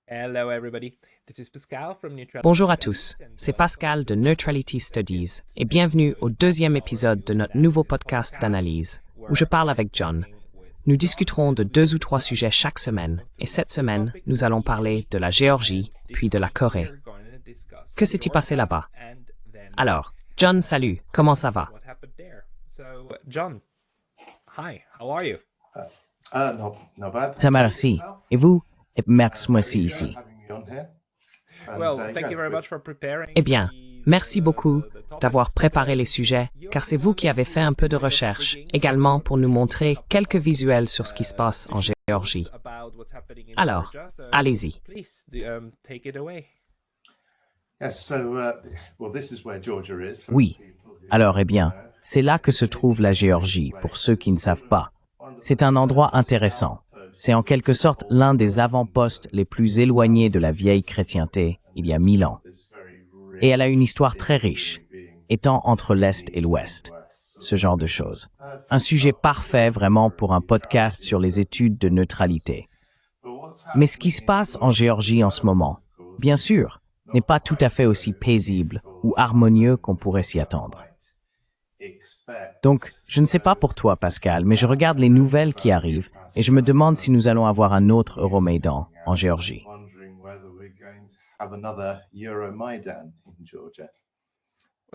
Hello everybody, this is Pascal from Bonjour à tous, c'est Pascal de Neutrality Studies et bienvenue au deuxième épisode de notre nouveau podcast d'analyse où je parle avec John. Nous discuterons de 2 ou 3 sujets chaque semaine et cette semaine, nous allons parler de la Géorgie puis de la Corée. Que s'est-il passé là-bas? Alors, John, salut, comment ça va? John, hi, how are you? Not bad. Ça merci. Et vous? Et merci ici. Well, thank you very much for preparing. Eh bien, merci beaucoup d'avoir préparé les sujets, car c'est vous qui avez fait un peu de recherche, également pour nous montrer quelques visuels sur ce qui se passe en Géorgie. Alors, allez-y. Please, take it away. Yes, so, well, this is where Georgia is. Oui. Alors, eh bien, c'est là que se trouve la Géorgie, pour ceux qui ne savent pas. C'est un endroit intéressant. C'est en quelque sorte l'un des avant-postes les plus éloignés de la vieille chrétienté, il y a 1000 ans. Et elle a une histoire très riche, étant entre l'Est et l'Ouest. Ce genre de choses. Un sujet parfait vraiment pour un podcast sur les études de neutralité. Mais ce qui se passe en Géorgie en ce moment, bien sûr, n'est pas tout à fait aussi paisible ou harmonieux qu'on pourrait s'y attendre. Donc, je ne sais pas pour toi, Pascal, mais je regarde les nouvelles qui arrivent et je me demande si nous allons avoir un autre Euromaidan en Géorgie.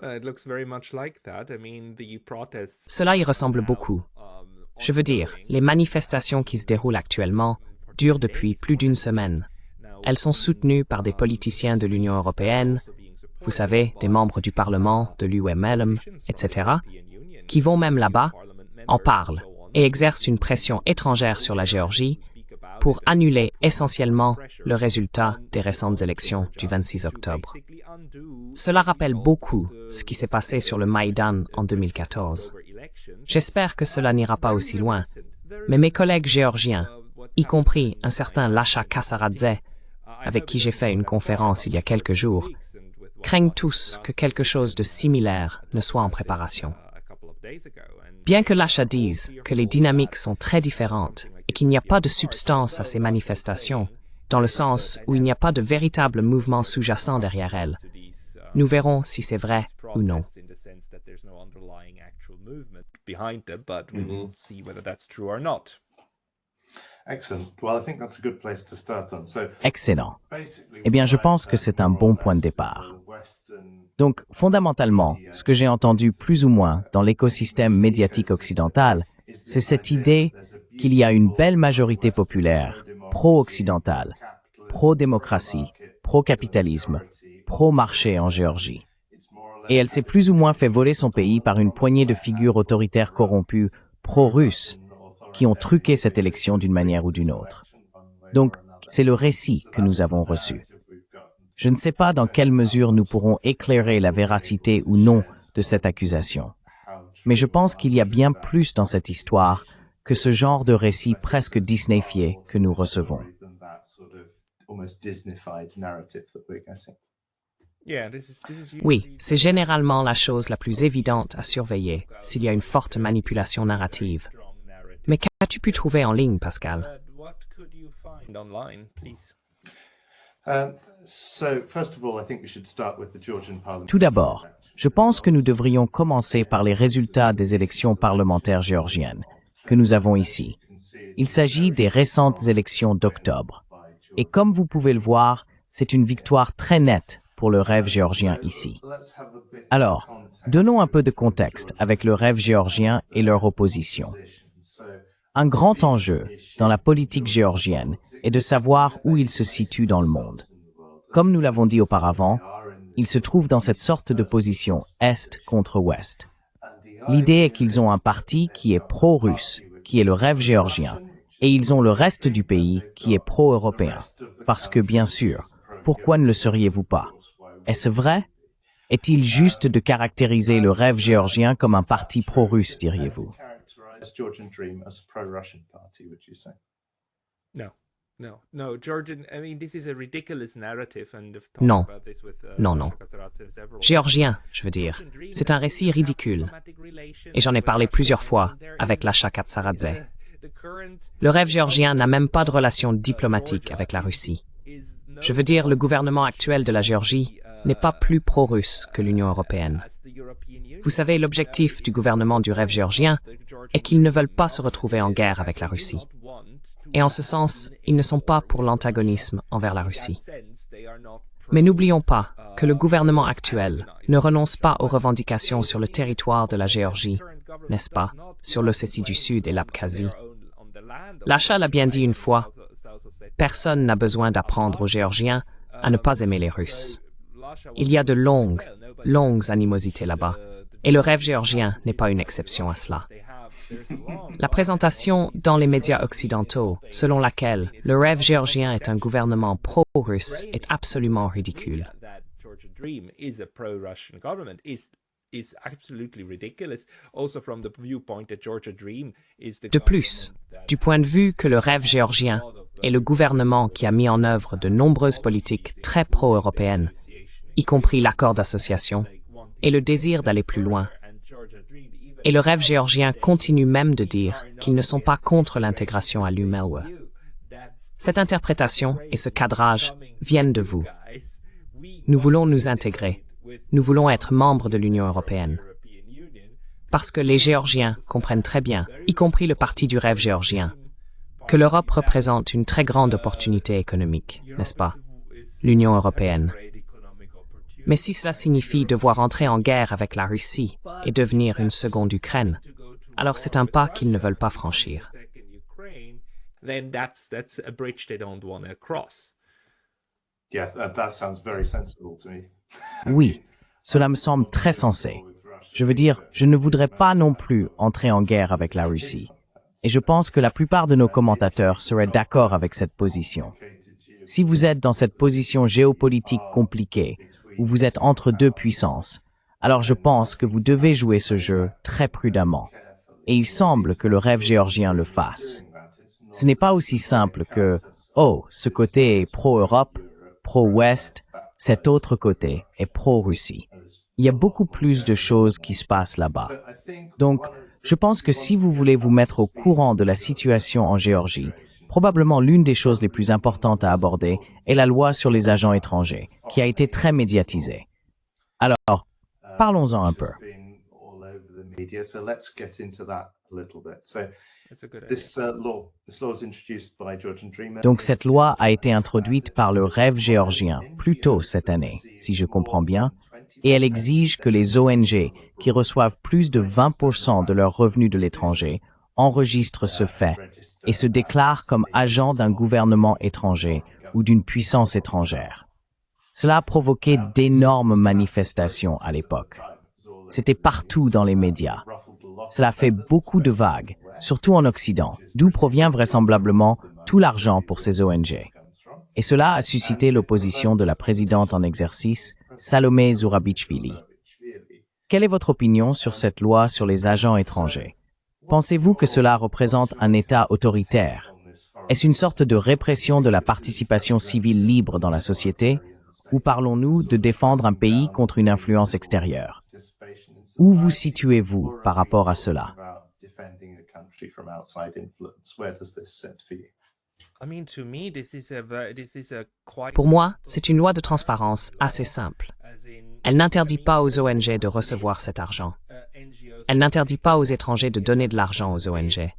It looks very much like that. I mean, the protests. Cela y ressemble beaucoup. Je veux dire, les manifestations qui se déroulent actuellement durent depuis plus d'une semaine. Elles sont soutenues par des politiciens de l'Union européenne, vous savez, des membres du Parlement, de l'UMLM, etc., qui vont même là-bas, en parlent et exercent une pression étrangère sur la Géorgie pour annuler essentiellement le résultat des récentes élections du 26 octobre. Cela rappelle beaucoup ce qui s'est passé sur le Maïdan en 2014. J'espère que cela n'ira pas aussi loin, mais mes collègues géorgiens, y compris un certain Lasha Kassaradze, avec qui j'ai fait une conférence il y a quelques jours, craignent tous que quelque chose de similaire ne soit en préparation. Bien que Lasha dise que les dynamiques sont très différentes et qu'il n'y a pas de substance à ces manifestations, dans le sens où il n'y a pas de véritable mouvement sous-jacent derrière elles, nous verrons si c'est vrai ou non. Excellent. Eh bien, je pense que c'est un bon point de départ. Donc, fondamentalement, ce que j'ai entendu plus ou moins dans l'écosystème médiatique occidental, c'est cette idée qu'il y a une belle majorité populaire, pro-occidentale, pro-démocratie, pro-capitalisme, pro-marché en Géorgie. Et elle s'est plus ou moins fait voler son pays par une poignée de figures autoritaires corrompues, pro-russes, qui ont truqué cette élection d'une manière ou d'une autre. Donc, c'est le récit que nous avons reçu. Je ne sais pas dans quelle mesure nous pourrons éclairer la véracité ou non de cette accusation. Mais je pense qu'il y a bien plus dans cette histoire que ce genre de récit presque disneyfié que nous recevons. Oui, c'est généralement la chose la plus évidente à surveiller s'il y a une forte manipulation narrative. Mais qu'as-tu pu trouver en ligne, Pascal? Tout d'abord, je pense que nous devrions commencer par les résultats des élections parlementaires géorgiennes que nous avons ici. Il s'agit des récentes élections d'octobre. Et comme vous pouvez le voir, c'est une victoire très nette pour le rêve géorgien ici. Alors, donnons un peu de contexte avec le rêve géorgien et leur opposition. Un grand enjeu dans la politique géorgienne est de savoir où il se situe dans le monde. Comme nous l'avons dit auparavant, il se trouve dans cette sorte de position Est contre Ouest. L'idée est qu'ils ont un parti qui est pro-russe, qui est le rêve géorgien, et ils ont le reste du pays qui est pro-européen. Parce que, bien sûr, pourquoi ne le seriez-vous pas? Est-ce vrai? Est-il juste de caractériser le rêve géorgien comme un parti pro-russe, diriez-vous? Non, Georgian, I mean, this is a ridiculous narrative and I've talked Non. about this with, Non. Géorgien, je veux dire. C'est un récit ridicule. Et j'en ai parlé plusieurs fois avec Lasha Katsaradze. Le rêve géorgien n'a même pas de relation diplomatique avec la Russie. Je veux dire, le gouvernement actuel de la Géorgie n'est pas plus pro-russe que l'Union européenne. Vous savez, l'objectif du gouvernement du rêve géorgien est qu'ils ne veulent pas se retrouver en guerre avec la Russie. Et en ce sens, ils ne sont pas pour l'antagonisme envers la Russie. Mais n'oublions pas que le gouvernement actuel ne renonce pas aux revendications sur le territoire de la Géorgie, n'est-ce pas, sur l'Ossétie du Sud et l'Abkhazie. Lachal l'a bien dit une fois, personne n'a besoin d'apprendre aux Géorgiens à ne pas aimer les Russes. Il y a de longues animosités là-bas, et le rêve géorgien n'est pas une exception à cela. La présentation dans les médias occidentaux, selon laquelle le rêve géorgien est un gouvernement pro-russe, est absolument ridicule. De plus, du point de vue que le rêve géorgien est le gouvernement qui a mis en œuvre de nombreuses politiques très pro-européennes, y compris l'accord d'association, et le désir d'aller plus loin. Et le rêve géorgien continue même de dire qu'ils ne sont pas contre l'intégration à l'UMLWE. Cette interprétation et ce cadrage viennent de vous. Nous voulons nous intégrer. Nous voulons être membres de l'Union européenne. Parce que les Géorgiens comprennent très bien, y compris le parti du rêve géorgien, que l'Europe représente une très grande opportunité économique, n'est-ce pas? L'Union européenne. Mais si cela signifie devoir entrer en guerre avec la Russie et devenir une seconde Ukraine, alors c'est un pas qu'ils ne veulent pas franchir. Oui, cela me semble très sensé. Je veux dire, je ne voudrais pas non plus entrer en guerre avec la Russie. Et je pense que la plupart de nos commentateurs seraient d'accord avec cette position. Si vous êtes dans cette position géopolitique compliquée, où vous êtes entre deux puissances, alors je pense que vous devez jouer ce jeu très prudemment. Et il semble que le rêve géorgien le fasse. Ce n'est pas aussi simple que « Oh, ce côté est pro-Europe, pro-Ouest, cet autre côté est pro-Russie ». Il y a beaucoup plus de choses qui se passent là-bas. Donc, je pense que si vous voulez vous mettre au courant de la situation en Géorgie, probablement l'une des choses les plus importantes à aborder est la loi sur les agents étrangers, qui a été très médiatisée. Alors, parlons-en un peu. Donc cette loi a été introduite par le rêve géorgien plus tôt cette année, si je comprends bien, et elle exige que les ONG qui reçoivent plus de 20% de leurs revenus de l'étranger enregistrent ce fait et se déclarent comme agents d'un gouvernement étranger ou d'une puissance étrangère. Cela a provoqué d'énormes manifestations à l'époque. C'était partout dans les médias. Cela fait beaucoup de vagues, surtout en Occident, d'où provient vraisemblablement tout l'argent pour ces ONG. Et cela a suscité l'opposition de la présidente en exercice, Salomé Zourabichvili. Quelle est votre opinion sur cette loi sur les agents étrangers? Pensez-vous que cela représente un État autoritaire? Est-ce une sorte de répression de la participation civile libre dans la société? Ou parlons-nous de défendre un pays contre une influence extérieure? Où vous situez-vous par rapport à cela? Pour moi, c'est une loi de transparence assez simple. Elle n'interdit pas aux ONG de recevoir cet argent. Elle n'interdit pas aux étrangers de donner de l'argent aux ONG.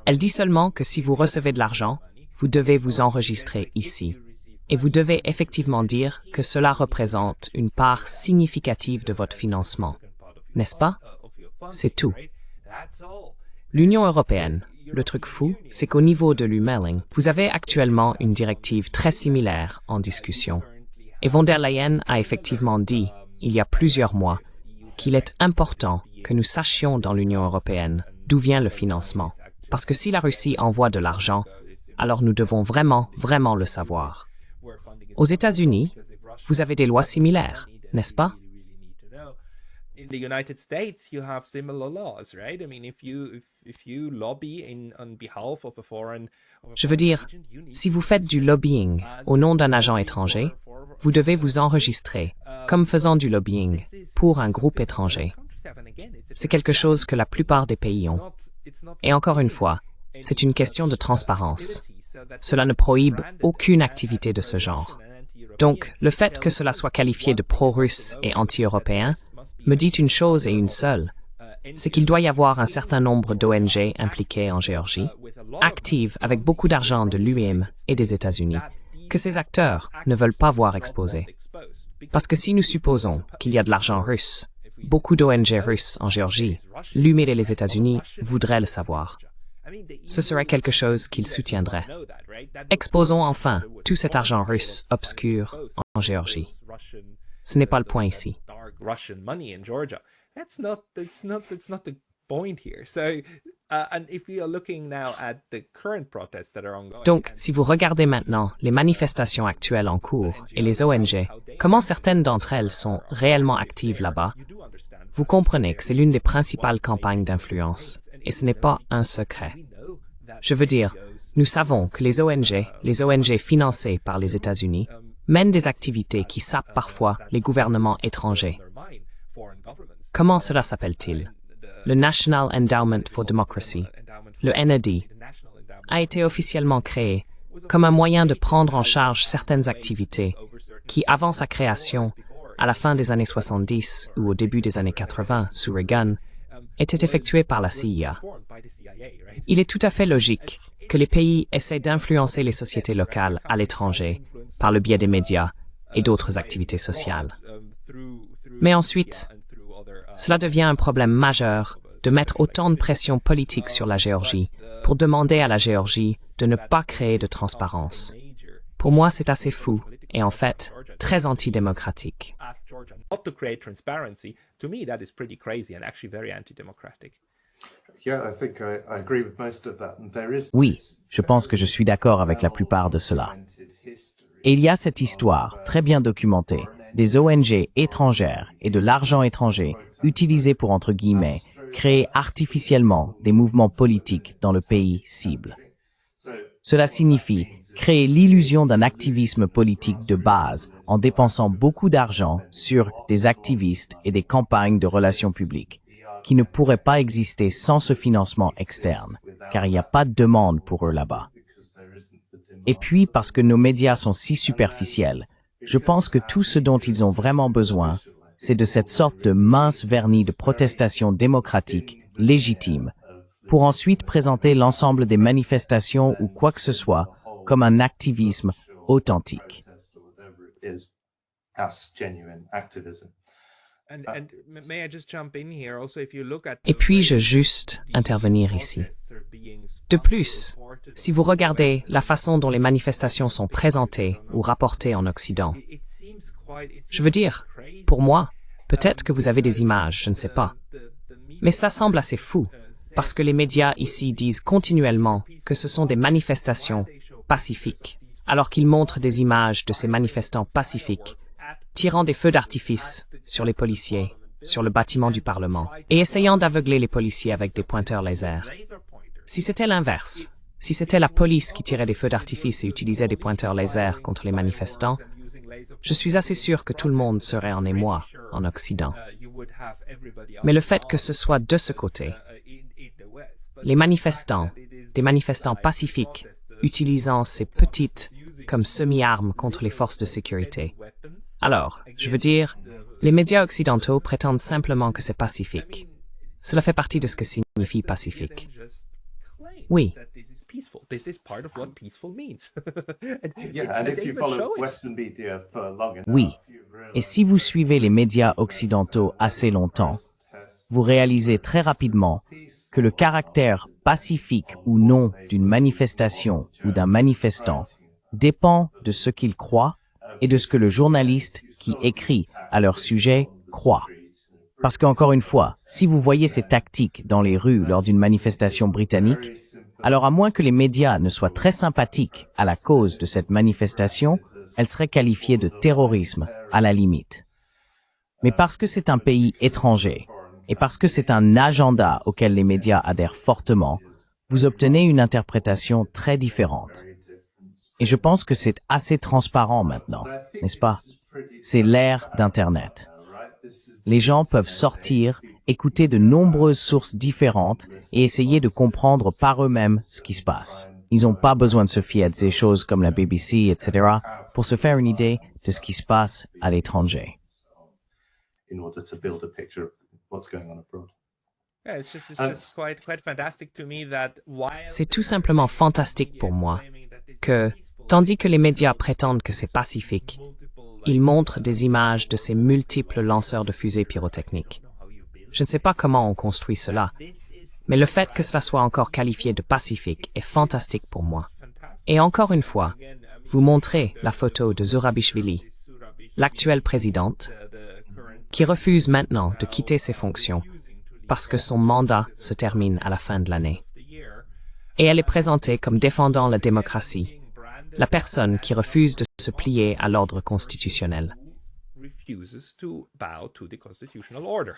Elle dit seulement que si vous recevez de l'argent, vous devez vous enregistrer ici. Et vous devez effectivement dire que cela représente une part significative de votre financement. N'est-ce pas? C'est tout. L'Union européenne, le truc fou, c'est qu'au niveau de l'UMLWE, vous avez actuellement une directive très similaire en discussion. Et von der Leyen a effectivement dit, il y a plusieurs mois, qu'il est important que nous sachions dans l'Union européenne d'où vient le financement. Parce que si la Russie envoie de l'argent, alors nous devons vraiment le savoir. Aux États-Unis, vous avez des lois similaires, n'est-ce pas? Je veux dire, si vous faites du lobbying au nom d'un agent étranger, vous devez vous enregistrer comme faisant du lobbying pour un groupe étranger. C'est quelque chose que la plupart des pays ont. Et encore une fois, c'est une question de transparence. cela ne prohibe aucune activité de ce genre. Donc, le fait que cela soit qualifié de pro-russe et anti-européen me dit une chose et une seule, c'est qu'il doit y avoir un certain nombre d'ONG impliquées en Géorgie, actives avec beaucoup d'argent de l'UEM et des États-Unis, que ces acteurs ne veulent pas voir exposés. Parce que si nous supposons qu'il y a de l'argent russe, beaucoup d'ONG russes en Géorgie, l'UEM et les États-Unis voudraient le savoir. Ce serait quelque chose qu'ils soutiendraient. Exposons enfin tout cet argent russe obscur en Géorgie. Ce n'est pas le point ici. That's not the point here. So, and if we are looking now at the current protests that are ongoing. Donc, si vous regardez maintenant les manifestations actuelles en cours et les ONG, comment certaines d'entre elles sont réellement actives là-bas, vous comprenez que c'est l'une des principales campagnes d'influence, et ce n'est pas un secret. Je veux dire, nous savons que les ONG financées par les États-Unis, mènent des activités qui sapent parfois les gouvernements étrangers. Comment cela s'appelle-t-il? Le National Endowment for Democracy, le NED, a été officiellement créé comme un moyen de prendre en charge certaines activités qui, avant sa création, à la fin des années 70 ou au début des années 80 sous Reagan, étaient effectuées par la CIA. Il est tout à fait logique que les pays essaient d'influencer les sociétés locales à l'étranger par le biais des médias et d'autres activités sociales. Mais ensuite, cela devient un problème majeur de mettre autant de pression politique sur la Géorgie pour demander à la Géorgie de ne pas créer de transparence. Pour moi, c'est assez fou et en fait très antidémocratique. Oui, je pense que je suis d'accord avec la plupart de cela. Et il y a cette histoire, très bien documentée, des ONG étrangères et de l'argent étranger utilisé pour, entre guillemets, créer artificiellement des mouvements politiques dans le pays cible. Cela signifie créer l'illusion d'un activisme politique de base en dépensant beaucoup d'argent sur des activistes et des campagnes de relations publiques qui ne pourraient pas exister sans ce financement externe, car il n'y a pas de demande pour eux là-bas. Et puis, parce que nos médias sont si superficiels, je pense que tout ce dont ils ont vraiment besoin, c'est de cette sorte de mince vernis de protestation démocratique, légitime, pour ensuite présenter l'ensemble des manifestations ou quoi que ce soit comme un activisme authentique. Et puis-je juste intervenir ici? De plus, si vous regardez la façon dont les manifestations sont présentées ou rapportées en Occident, je veux dire, pour moi, peut-être que vous avez des images, je ne sais pas. Mais ça semble assez fou, parce que les médias ici disent continuellement que ce sont des manifestations pacifiques, alors qu'ils montrent des images de ces manifestants pacifiques tirant des feux d'artifice sur les policiers, sur le bâtiment du Parlement, et essayant d'aveugler les policiers avec des pointeurs laser. Si c'était l'inverse, si c'était la police qui tirait des feux d'artifice et utilisait des pointeurs laser contre les manifestants, je suis assez sûr que tout le monde serait en émoi en Occident. Mais le fait que ce soit de ce côté, les manifestants, des manifestants pacifiques, utilisant ces petites comme semi-armes contre les forces de sécurité. Alors, je veux dire, les médias occidentaux prétendent simplement que c'est pacifique. Cela fait partie de ce que signifie pacifique. Oui. Oui. Et si vous suivez les médias occidentaux assez longtemps, vous réalisez très rapidement que le caractère pacifique ou non d'une manifestation ou d'un manifestant dépend de ce qu'il croit et de ce que le journaliste qui écrit à leur sujet croit. Parce qu'encore une fois, si vous voyez ces tactiques dans les rues lors d'une manifestation britannique, alors à moins que les médias ne soient très sympathiques à la cause de cette manifestation, elle serait qualifiée de terrorisme à la limite. Mais parce que c'est un pays étranger, et parce que c'est un agenda auquel les médias adhèrent fortement, vous obtenez une interprétation très différente. Et je pense que c'est assez transparent maintenant, n'est-ce pas? C'est l'ère d'Internet. Les gens peuvent sortir, écouter de nombreuses sources différentes et essayer de comprendre par eux-mêmes ce qui se passe. Ils n'ont pas besoin de se fier à des choses comme la BBC, etc., pour se faire une idée de ce qui se passe à l'étranger. In order to build a picture of what's going on abroad. Yeah, it's just quite fantastic to me that while C'est tout simplement fantastique pour moi que, tandis que les médias prétendent que c'est pacifique, ils montrent des images de ces multiples lanceurs de fusées pyrotechniques. Je ne sais pas comment on construit cela, mais le fait que cela soit encore qualifié de pacifique est fantastique pour moi. Et encore une fois, vous montrez la photo de Zurabishvili, l'actuelle présidente, qui refuse maintenant de quitter ses fonctions parce que son mandat se termine à la fin de l'année. Et elle est présentée comme défendant la démocratie, la personne qui refuse de se plier à l'ordre constitutionnel.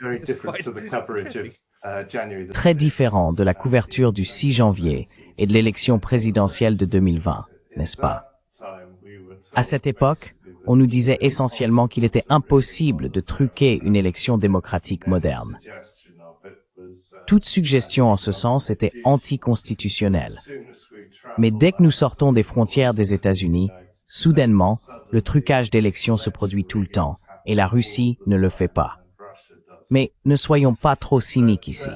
Very different to the coverage of January the Très différent de la couverture du 6 janvier et de l'élection présidentielle de 2020, n'est-ce pas? time we were À cette époque, on nous disait essentiellement qu'il était impossible de truquer une élection démocratique moderne. suggestion of it was Toute suggestion en ce sens était anticonstitutionnelle. soon as we travel Mais dès que nous sortons des frontières des États-Unis, soudainement, le trucage d'élections se produit tout le temps, et la Russie ne le fait pas. Russia does. Mais ne soyons pas trop cyniques ici.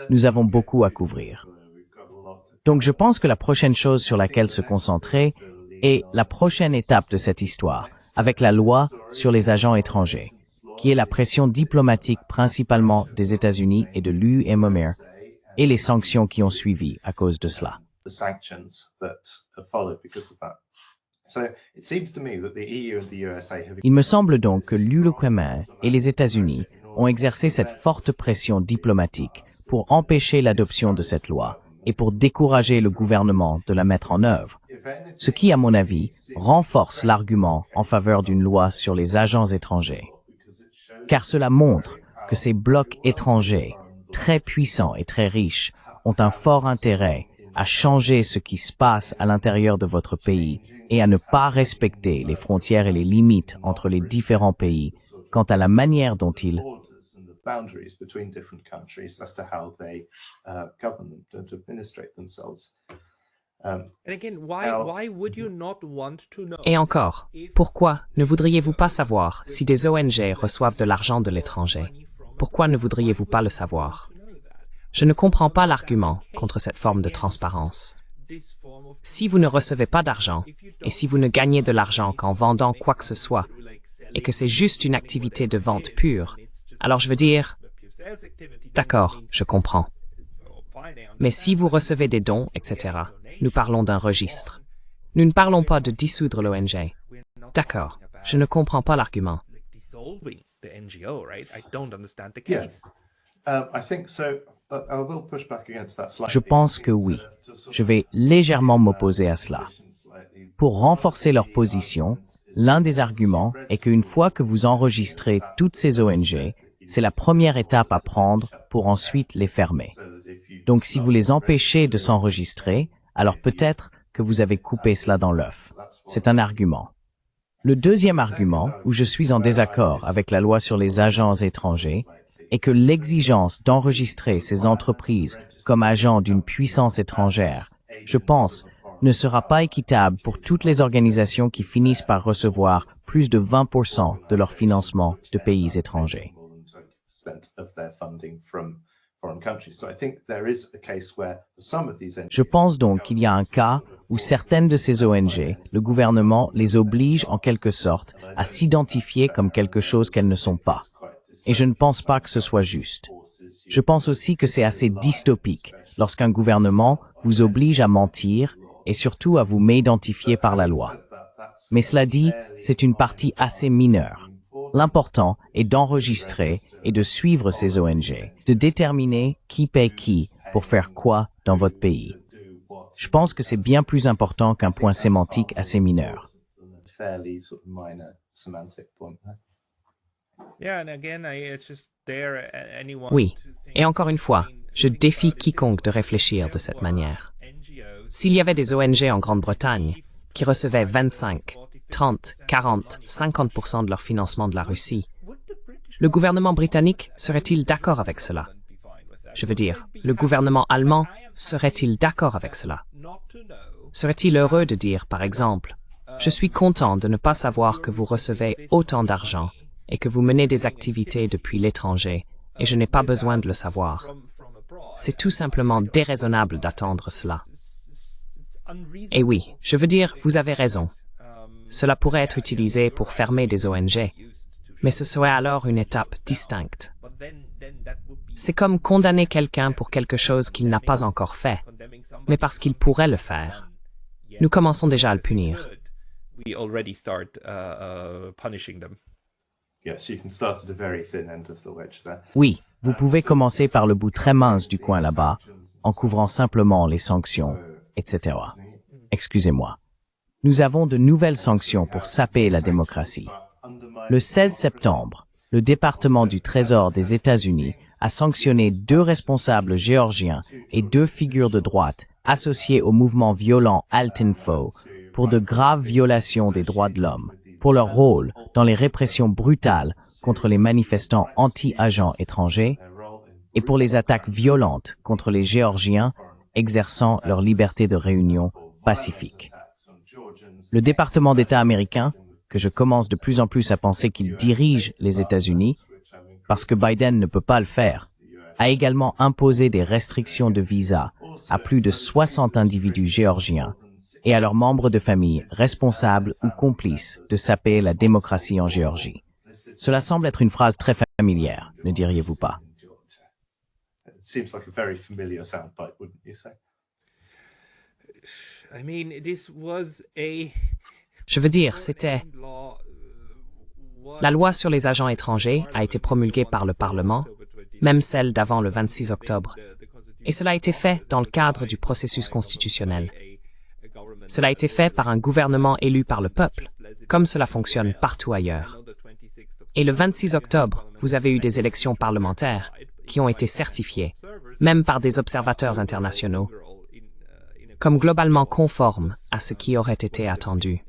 Nous avons beaucoup à couvrir. We've got a lot to Donc je pense que la prochaine chose sur laquelle se concentrer est la prochaine étape de cette histoire, avec la loi sur les agents étrangers, qui est la pression diplomatique principalement des États-Unis et de l'UMMR, et les sanctions qui ont suivi à cause de cela. the sanctions that have followed because of that. So it seems to me that the EU and the USA have Il me semble donc que l'UMMR et les États-Unis ont exercé cette forte pression diplomatique pour empêcher l'adoption de cette loi et pour décourager le gouvernement de la mettre en œuvre, ce qui, à mon avis, renforce l'argument en faveur d'une loi sur les agents étrangers. Car cela montre que ces blocs étrangers, très puissants et très riches, ont un fort intérêt à changer ce qui se passe à l'intérieur de votre pays et à ne pas respecter les frontières et les limites entre les différents pays quant à la manière dont ils borders and the boundaries between different countries as to how they govern them and administrate themselves. And again, why would you not want to know? Et encore, pourquoi ne voudriez-vous pas savoir si des ONG reçoivent de l'argent de l'étranger? Pourquoi ne voudriez-vous pas le savoir? Je ne comprends pas l'argument contre cette forme de transparence. Si vous ne recevez pas d'argent, et si vous ne gagnez de l'argent qu'en vendant quoi que ce soit, et que c'est juste une activité de vente pure, alors je veux dire, d'accord, je comprends. Mais si vous recevez des dons, etc., nous parlons d'un registre. Nous ne parlons pas de dissoudre l'ONG. D'accord, je ne comprends pas l'argument. Dissolving the NGO, right? I don't understand the Yeah. case. I think so. I will push back against that slightly. Je pense que oui. Je vais légèrement m'opposer à cela. Pour renforcer leur position, l'un des arguments est qu'une fois que vous enregistrez toutes ces ONG, c'est la première étape à prendre pour ensuite les fermer. Donc si vous les empêchez de s'enregistrer, alors peut-être que vous avez coupé cela dans l'œuf. C'est un argument. Le deuxième argument, où je suis en désaccord avec la loi sur les agents étrangers, est que l'exigence d'enregistrer ces entreprises comme agents d'une puissance étrangère, je pense, ne sera pas équitable pour toutes les organisations qui finissent par recevoir plus de 20% de leur financement de pays étrangers. More than 20% of their funding from foreign countries. So I think there is a case where some of these Je pense donc qu'il y a un cas où certaines de ces ONG, le gouvernement les oblige en quelque sorte à s'identifier comme quelque chose qu'elles ne sont pas. Et je ne pense pas que ce soit juste. Je pense aussi que c'est assez dystopique lorsqu'un gouvernement vous oblige à mentir et surtout à vous m'identifier par la loi. Mais cela dit, c'est une partie assez mineure. L'important est d'enregistrer et de suivre ces ONG, de déterminer qui paie qui pour faire quoi dans votre pays. Je pense que c'est bien plus important qu'un point sémantique assez mineur. fairly sort of minor semantic point there. Yeah, and again, it's just there. Anyone Oui, to think et encore une fois, je défie quiconque de réfléchir de cette manière. S'il y avait des ONG en Grande-Bretagne qui recevaient 25, 30, 40, 50% de leur financement de la Russie, le gouvernement britannique serait-il d'accord avec cela? Je veux dire, le gouvernement allemand serait-il d'accord avec cela? Serait-il heureux de dire, par exemple, « Je suis content de ne pas savoir que vous recevez autant d'argent et que vous menez des activités depuis l'étranger, et je n'ai pas besoin de le savoir. » C'est tout simplement déraisonnable d'attendre cela. Et oui, je veux dire, vous avez raison. Cela pourrait être utilisé pour fermer des ONG, mais ce serait alors une étape distincte. C'est comme condamner quelqu'un pour quelque chose qu'il n'a pas encore fait, mais parce qu'il pourrait le faire. Nous commençons déjà à le punir. Oui, vous pouvez commencer par le bout très mince du coin là-bas, en couvrant simplement les sanctions, etc. Excusez-moi. Nous avons de nouvelles sanctions pour saper la démocratie. Le 16 septembre, le département du Trésor des États-Unis a sanctionné 2 responsables géorgiens et 2 figures de droite associées au mouvement violent Altinfo pour de graves violations des droits de l'homme, pour leur rôle dans les répressions brutales contre les manifestants anti-agents étrangers et pour les attaques violentes contre les Géorgiens exerçant leur liberté de réunion pacifique. Le département d'État américain, que je commence de plus en plus à penser qu'il dirige les États-Unis, parce que Biden ne peut pas le faire, a également imposé des restrictions de visa à plus de 60 individus géorgiens et à leurs membres de famille responsables ou complices de saper la démocratie en Géorgie. Cela semble être une phrase très familière, ne diriez-vous pas? Je veux dire, c'était... La loi sur les agents étrangers a été promulguée par le Parlement, même celle d'avant le 26 octobre. Et cela a été fait dans le cadre du processus constitutionnel. Cela a été fait par un gouvernement élu par le peuple, comme cela fonctionne partout ailleurs. Et le 26 octobre, vous avez eu des élections parlementaires qui ont été certifiées, même par des observateurs internationaux, comme globalement conformes à ce qui aurait été attendu.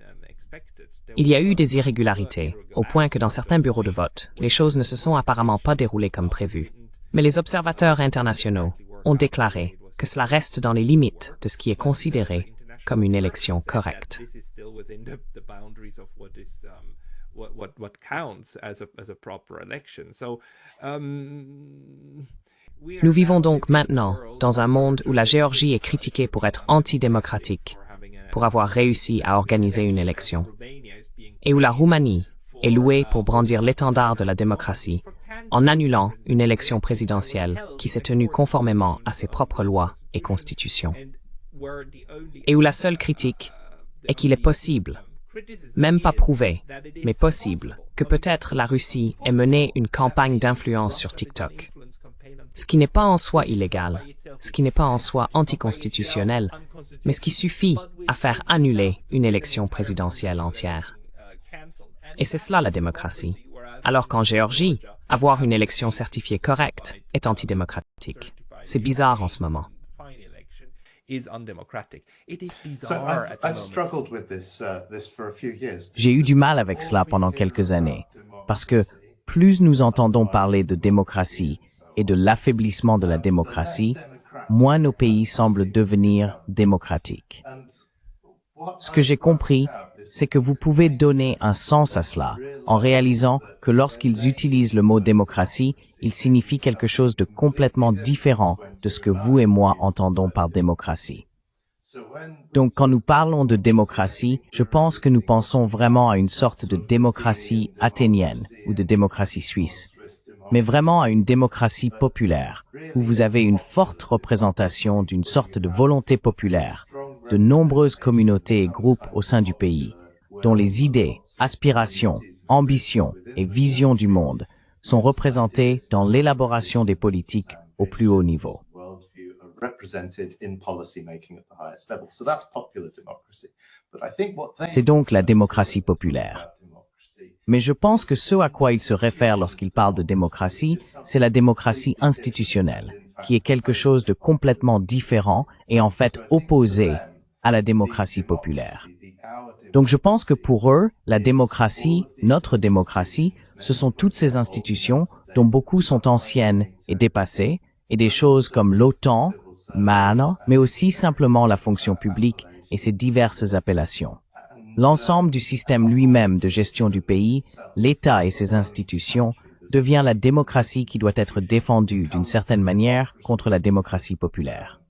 Il y a eu des irrégularités, au point que dans certains bureaux de vote, les choses ne se sont apparemment pas déroulées comme prévu. Mais les observateurs internationaux ont déclaré que cela reste dans les limites de ce qui est considéré comme une élection correcte. Nous vivons donc maintenant dans un monde où la Géorgie est critiquée pour être antidémocratique, pour avoir réussi à organiser une élection, et où la Roumanie est louée pour brandir l'étendard de la démocratie en annulant une élection présidentielle qui s'est tenue conformément à ses propres lois et constitutions. Et où la seule critique est qu'il est possible, même pas prouvé, mais possible, que peut-être la Russie ait mené une campagne d'influence sur TikTok. Ce qui n'est pas en soi illégal, ce qui n'est pas en soi anticonstitutionnel, mais ce qui suffit à faire annuler une élection présidentielle entière. Et c'est cela la démocratie. Alors qu'en Géorgie, avoir une élection certifiée correcte est antidémocratique. C'est bizarre en ce moment. J'ai eu du mal avec cela pendant quelques années, parce que plus nous entendons parler de démocratie et de l'affaiblissement de la démocratie, moins nos pays semblent devenir démocratiques. Ce que j'ai compris, c'est que vous pouvez donner un sens à cela en réalisant que lorsqu'ils utilisent le mot démocratie, il signifie quelque chose de complètement différent de ce que vous et moi entendons par démocratie. Donc quand nous parlons de démocratie, je pense que nous pensons vraiment à une sorte de démocratie athénienne ou de démocratie suisse, mais vraiment à une démocratie populaire, où vous avez une forte représentation d'une sorte de volonté populaire, de nombreuses communautés et groupes au sein du pays, dont les idées, aspirations, ambitions et visions du monde sont représentées dans l'élaboration des politiques au plus haut niveau. C'est donc la démocratie populaire. Mais je pense que ce à quoi il se réfère lorsqu'il parle de démocratie, c'est la démocratie institutionnelle, qui est quelque chose de complètement différent et en fait opposé à la démocratie populaire. Donc je pense que pour eux, la démocratie, notre démocratie, ce sont toutes ces institutions dont beaucoup sont anciennes et dépassées, et des choses comme l'OTAN, MAN, mais aussi simplement la fonction publique et ses diverses appellations. L'ensemble du système lui-même de gestion du pays, l'État et ses institutions, devient la démocratie qui doit être défendue d'une certaine manière contre la démocratie populaire.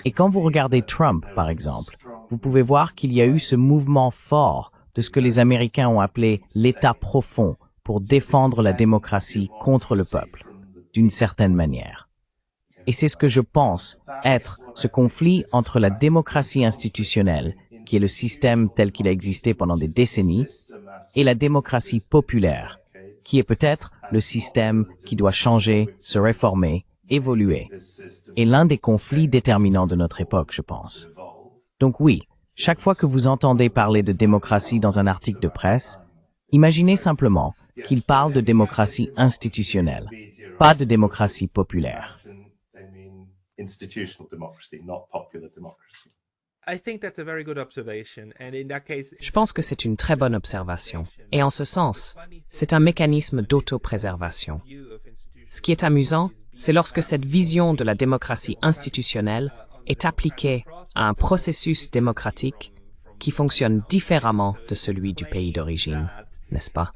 Et quand vous regardez Trump, par exemple, vous pouvez voir qu'il y a eu ce mouvement fort de ce que les Américains ont appelé l'État profond pour défendre la démocratie contre le peuple, d'une certaine manière. Et c'est ce que je pense être ce conflit entre la démocratie institutionnelle, qui est le système tel qu'il a existé pendant des décennies, et la démocratie populaire, qui est peut-être le système qui doit changer, se réformer, évoluer, et l'un des conflits déterminants de notre époque, je pense. Donc oui, chaque fois que vous entendez parler de démocratie dans un article de presse, imaginez simplement qu'il parle de démocratie institutionnelle, pas de démocratie populaire. Je pense que c'est une très bonne observation. Et en ce sens, c'est un mécanisme d'autopréservation. Ce qui est amusant, c'est lorsque cette vision de la démocratie institutionnelle est appliquée à un processus démocratique qui fonctionne différemment de celui du pays d'origine, n'est-ce pas?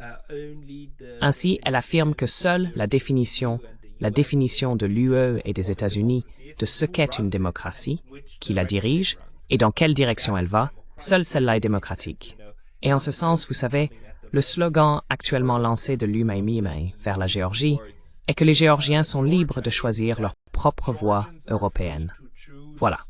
Ainsi, elle affirme que seule la définition de l'UE et des États-Unis de ce qu'est une démocratie, qui la dirige et dans quelle direction elle va, seule celle-là est démocratique. Et en ce sens, vous savez, le slogan actuellement lancé de l'UMAIMIMAI vers la Géorgie est que les Géorgiens sont libres de choisir leur propre voie européenne. Voilà.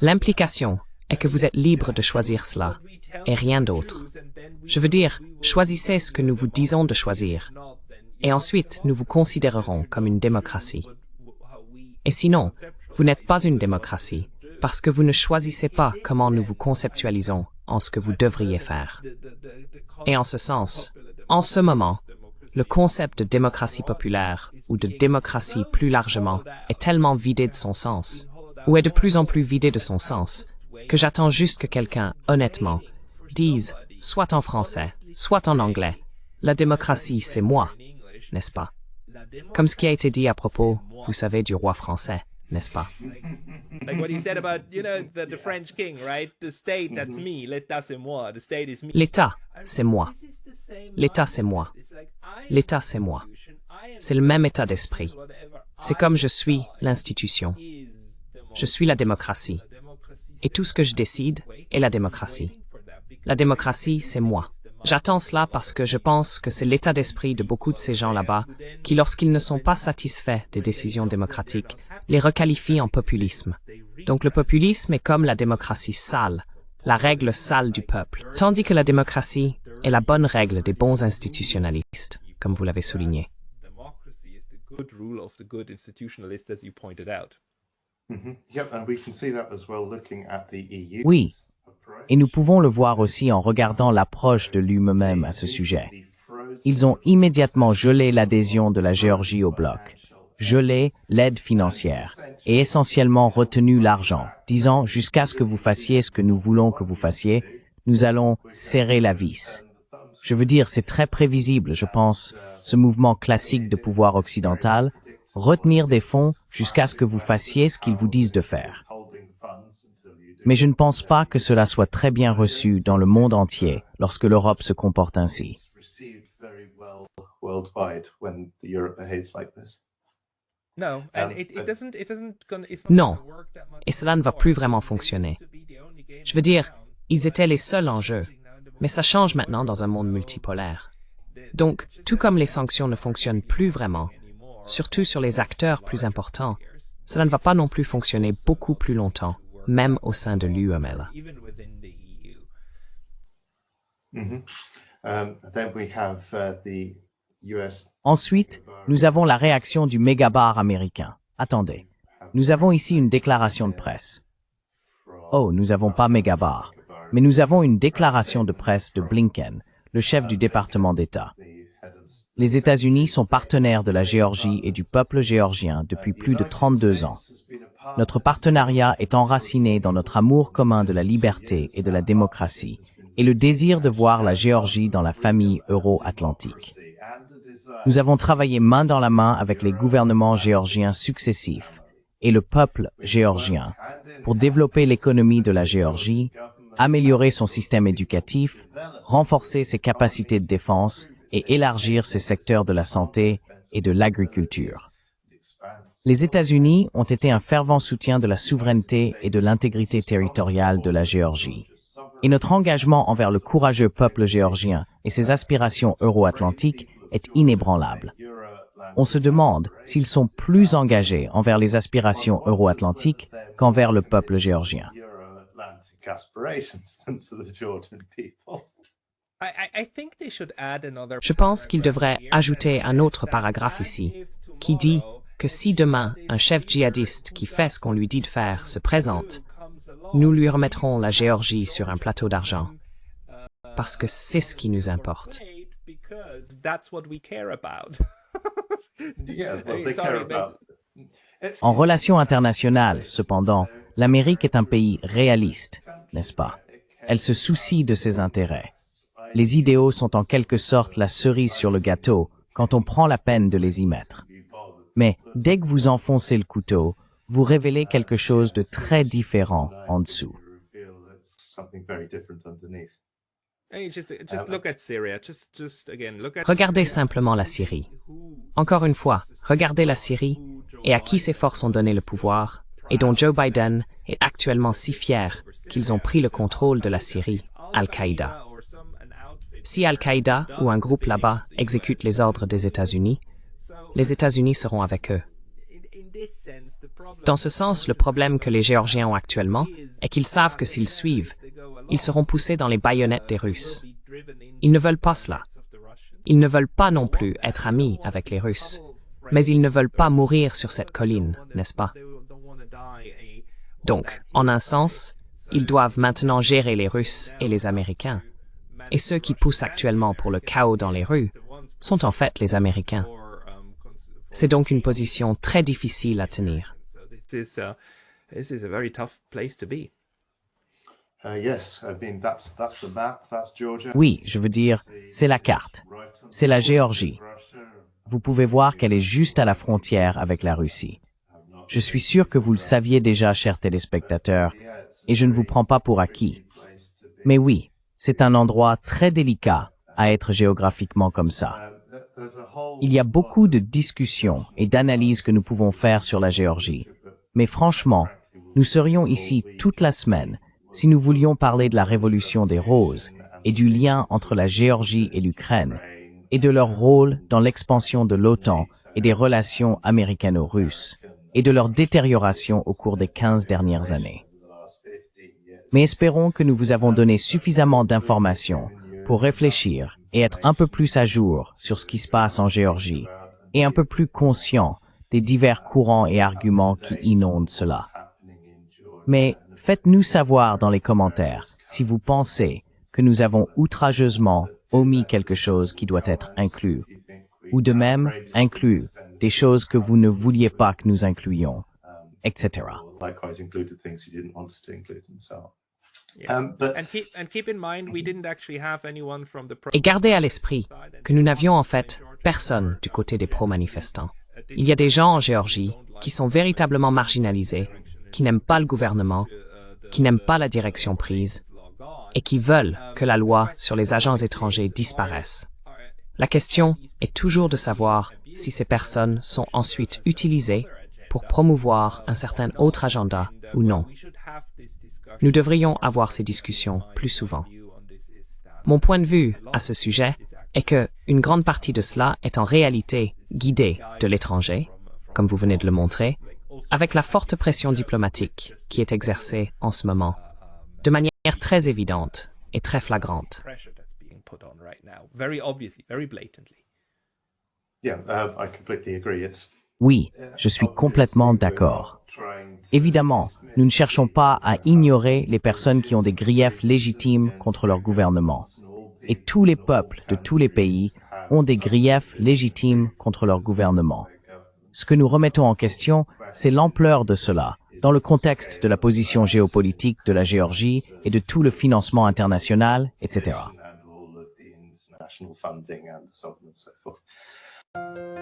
L'implication est que vous êtes libre de choisir cela, et rien d'autre. Je veux dire, choisissez ce que nous vous disons de choisir, et ensuite nous vous considérerons comme une démocratie. Et sinon, vous n'êtes pas une démocratie, parce que vous ne choisissez pas comment nous vous conceptualisons en ce que vous devriez faire. Et en ce sens, en ce moment, le concept de démocratie populaire, ou de démocratie plus largement, est tellement vidé de son sens, ou est de plus en plus vidé de son sens, que j'attends juste que quelqu'un, honnêtement, dise, soit en français, soit en anglais, la démocratie, c'est moi, n'est-ce pas? Comme ce qui a été dit à propos, vous savez, du roi français, n'est-ce pas? Like what he said about, the French king, right? The state, that's me. L'État, c'est moi. The state is me. L'État, c'est moi. L'État, c'est moi. L'État, c'est moi. C'est le même état d'esprit. C'est comme je suis l'institution. Je suis la démocratie. Et tout ce que je décide est la démocratie. La démocratie, c'est moi. J'attends cela parce que je pense que c'est l'état d'esprit de beaucoup de ces gens là-bas qui, lorsqu'ils ne sont pas satisfaits des décisions démocratiques, les requalifient en populisme. Donc le populisme est comme la démocratie sale, la règle sale du peuple, tandis que la démocratie est la bonne règle des bons institutionnalistes, comme vous l'avez souligné. Oui, et nous pouvons le voir aussi en regardant l'approche de l'UE-même à ce sujet. Ils ont immédiatement gelé l'adhésion de la Géorgie au bloc, gelé l'aide financière et essentiellement retenu l'argent, disant jusqu'à ce que vous fassiez ce que nous voulons que vous fassiez, nous allons serrer la vis. Je veux dire, c'est très prévisible, je pense, ce mouvement classique de pouvoir occidental, retenir des fonds jusqu'à ce que vous fassiez ce qu'ils vous disent de faire. Mais je ne pense pas que cela soit très bien reçu dans le monde entier lorsque l'Europe se comporte ainsi. Non, et cela ne va plus vraiment fonctionner. Je veux dire, ils étaient les seuls en jeu, mais ça change maintenant dans un monde multipolaire. Donc, tout comme les sanctions ne fonctionnent plus vraiment, surtout sur les acteurs plus importants, cela ne va pas non plus fonctionner beaucoup plus longtemps, même au sein de l'UE-MELA. Ensuite, nous avons la réaction du mégabar américain. Attendez, nous avons ici une déclaration de presse. Oh, nous n'avons pas mégabar, mais nous avons une déclaration de presse de Blinken, le chef du département d'État. Les États-Unis sont partenaires de la Géorgie et du peuple géorgien depuis plus de 32 ans. Notre partenariat est enraciné dans notre amour commun de la liberté et de la démocratie et le désir de voir la Géorgie dans la famille euro-atlantique. Nous avons travaillé main dans la main avec les gouvernements géorgiens successifs et le peuple géorgien pour développer l'économie de la Géorgie, améliorer son système éducatif, renforcer ses capacités de défense et élargir ses secteurs de la santé et de l'agriculture. Les États-Unis ont été un fervent soutien de la souveraineté et de l'intégrité territoriale de la Géorgie. Et notre engagement envers le courageux peuple géorgien et ses aspirations euro-atlantiques est inébranlable. On se demande s'ils sont plus engagés envers les aspirations euro-atlantiques qu'envers le peuple géorgien. Je pense qu'il devrait ajouter un autre paragraphe ici, qui dit que si demain un chef djihadiste qui fait ce qu'on lui dit de faire se présente, nous lui remettrons la Géorgie sur un plateau d'argent, parce que c'est ce qui nous importe. En relations internationales, cependant, l'Amérique est un pays réaliste, n'est-ce pas? Elle se soucie de ses intérêts. Les idéaux sont en quelque sorte la cerise sur le gâteau quand on prend la peine de les y mettre. Mais dès que vous enfoncez le couteau, vous révélez quelque chose de très différent en dessous. Regardez simplement la Syrie. Encore une fois, regardez la Syrie et à qui ces forces ont donné le pouvoir et dont Joe Biden est actuellement si fier qu'ils ont pris le contrôle de la Syrie, Al-Qaïda. Si Al-Qaïda ou un groupe là-bas exécute les ordres des États-Unis, les États-Unis seront avec eux. Dans ce sens, le problème que les Géorgiens ont actuellement est qu'ils savent que s'ils suivent, ils seront poussés dans les baïonnettes des Russes. Ils ne veulent pas cela. Ils ne veulent pas non plus être amis avec les Russes, mais ils ne veulent pas mourir sur cette colline, n'est-ce pas? Donc, en un sens, ils doivent maintenant gérer les Russes et les Américains. Et ceux qui poussent actuellement pour le chaos dans les rues sont en fait les Américains. C'est donc une position très difficile à tenir. Oui, je veux dire, c'est la carte. C'est la Géorgie. Vous pouvez voir qu'elle est juste à la frontière avec la Russie. Je suis sûr que vous le saviez déjà, chers téléspectateurs, et je ne vous prends pas pour acquis. Mais oui, c'est un endroit très délicat à être géographiquement comme ça. Il y a beaucoup de discussions et d'analyses que nous pouvons faire sur la Géorgie. Mais franchement, nous serions ici toute la semaine si nous voulions parler de la révolution des roses et du lien entre la Géorgie et l'Ukraine et de leur rôle dans l'expansion de l'OTAN et des relations américano-russes et de leur détérioration au cours des 15 dernières années. Mais espérons que nous vous avons donné suffisamment d'informations pour réfléchir et être un peu plus à jour sur ce qui se passe en Géorgie et un peu plus conscient des divers courants et arguments qui inondent cela. Mais faites-nous savoir dans les commentaires si vous pensez que nous avons outrageusement omis quelque chose qui doit être inclus, ou de même inclus des choses que vous ne vouliez pas que nous incluions, etc. Et gardez à l'esprit que nous n'avions en fait personne du côté des pro-manifestants. Il y a des gens en Géorgie qui sont véritablement marginalisés, qui n'aiment pas le gouvernement, qui n'aiment pas la direction prise, et qui veulent que la loi sur les agents étrangers disparaisse. La question est toujours de savoir si ces personnes sont ensuite utilisées pour promouvoir un certain autre agenda ou non. Nous devrions avoir ces discussions plus souvent. Mon point de vue à ce sujet est que une grande partie de cela est en réalité guidée de l'étranger, comme vous venez de le montrer, avec la forte pression diplomatique qui est exercée en ce moment, de manière très évidente et très flagrante. Oui, je suis complètement d'accord. Évidemment, nous ne cherchons pas à ignorer les personnes qui ont des griefs légitimes contre leur gouvernement. Et tous les peuples de tous les pays ont des griefs légitimes contre leur gouvernement. Ce que nous remettons en question, c'est l'ampleur de cela, dans le contexte de la position géopolitique de la Géorgie et de tout le financement international, etc. And all of the international funding and so on and so forth.